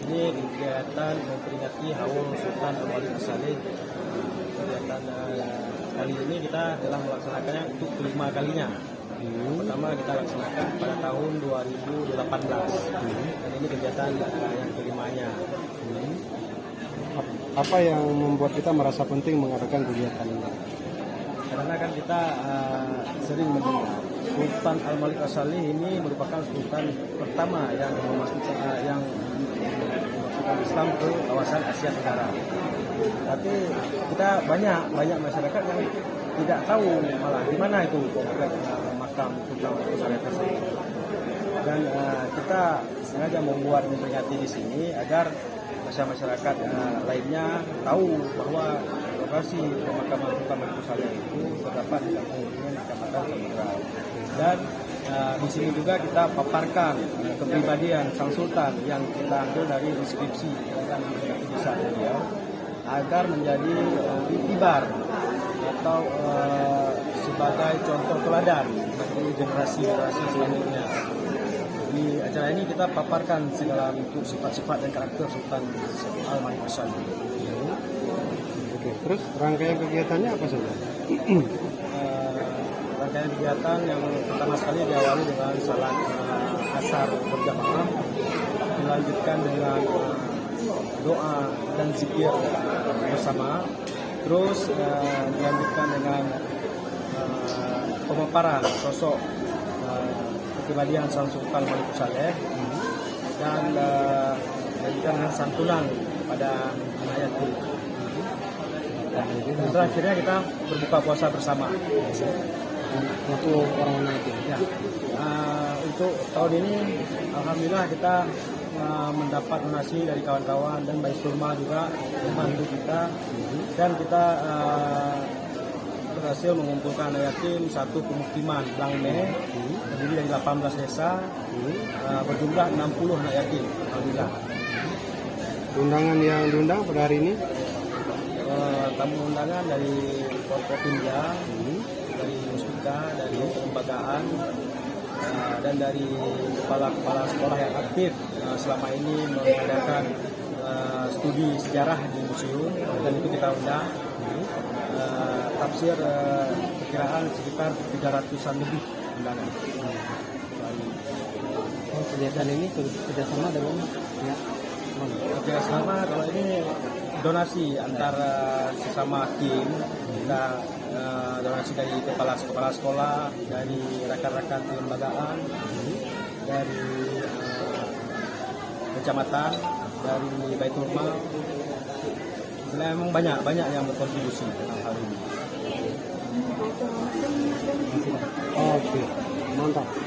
ini kegiatan memperingati Haul Sultan Al-Malik As-Saleh. Kegiatan kali ini kita telah melaksanakannya untuk kelima kalinya. Pertama kita laksanakan pada tahun 2018. Dan ini kegiatan yang kelimanya. Apa yang membuat kita merasa penting mengadakan kegiatan ini? Karena kan kita sering mendengar Sultan Al-Malik As-Saleh ini merupakan sultan pertama yang memasukkan Islam ke kawasan Asia Tenggara. Tapi kita banyak masyarakat yang tidak tahu malah di mana itu makam Sultan Al-Malik tersebut. Dan kita sengaja memperingati di sini agar masyarakat lainnya tahu bahwa lokasi pemakaman Sultan Al-Malik itu terdapat di kampung Kecamatan Temurau. Dan di sini juga kita paparkan kepribadian Sang Sultan yang kita ambil dari inskripsi dan tulisan beliau agar menjadi iktibar atau sebagai contoh teladan bagi generasi-generasi selanjutnya. Di acara ini kita paparkan segala bentuk sifat-sifat dan karakter Sultan Al-Malik As-Saleh. Oke, terus rangkaian kegiatannya apa saja? Rangkaian kegiatan yang pertama sekali diawali dengan salat asar berjamaah, dilanjutkan dengan doa dan zikir bersama, terus dilanjutkan dengan pemaparan sosok kepribadian Sang Sultan Al-Malik As-Saleh dan dilanjutkan dengan santunan pada anak yatim. Dan terakhirnya kita berbuka puasa bersama. Untuk orang itu. Ya. Untuk tahun ini alhamdulillah kita mendapat donasi dari kawan-kawan dan Baitul Mal juga membantu kita, dan kita berhasil mengumpulkan anak yatim satu pemukiman Langme terdiri dari 18 desa berjumlah 60 anak yatim. Alhamdulillah. Undangan yang diundang pada hari ini? Tamu undangan dari Forkopimda, dari Muspika, dari kelembagaan, dan dari kepala-kepala sekolah yang aktif selama ini mengadakan studi sejarah di museum, dan itu kita undang. Tafsir perkiraan sekitar 300-an lebih undangan. Kegiatan ini kerjasama dengan kerjasama, kalau ini donasi antara sesama tim, kita donasi dari kepala sekolah, dari rekan-rekan kelembagaan, dari kecamatan, dari Baitul Mal. Memang banyak yang berkontribusi dalam hal ini. Oke, mantap.